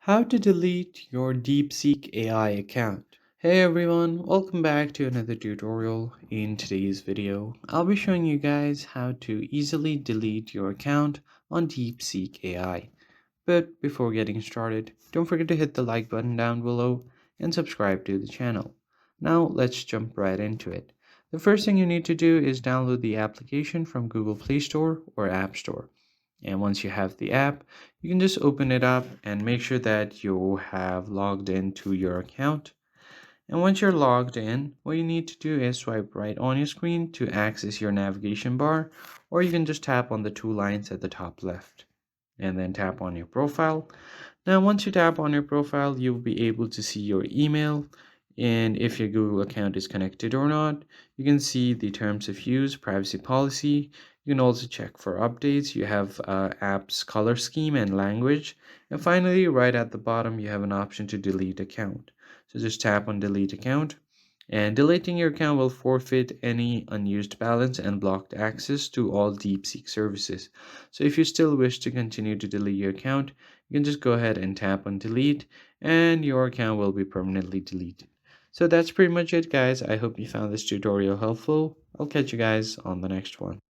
How to delete your DeepSeek AI account. Hey everyone, welcome back to another tutorial. In today's video, I'll be showing you guys how to easily delete your account on DeepSeek AI. But before getting started, don't forget to hit the like button down below and subscribe to the channel. Now let's jump right into it. The first thing you need to do is download the application from Google Play Store or App Store. And once you have the app, you can just open it up and make sure that you have logged into your account. And once you're logged in, what you need to do is swipe right on your screen to access your navigation bar, or you can just tap on the two lines at the top left and then tap on your profile. Now, once you tap on your profile, you'll be able to see your email and if your Google account is connected or not. You can see the terms of use, privacy policy. You can also check for updates. You have app's color scheme and language. And finally, right at the bottom, you have an option to delete account. So just tap on delete account. And deleting your account will forfeit any unused balance and blocked access to all DeepSeek services. So if you still wish to continue to delete your account, you can just go ahead and tap on delete and your account will be permanently deleted. So that's pretty much it, guys. I hope you found this tutorial helpful. I'll catch you guys on the next one.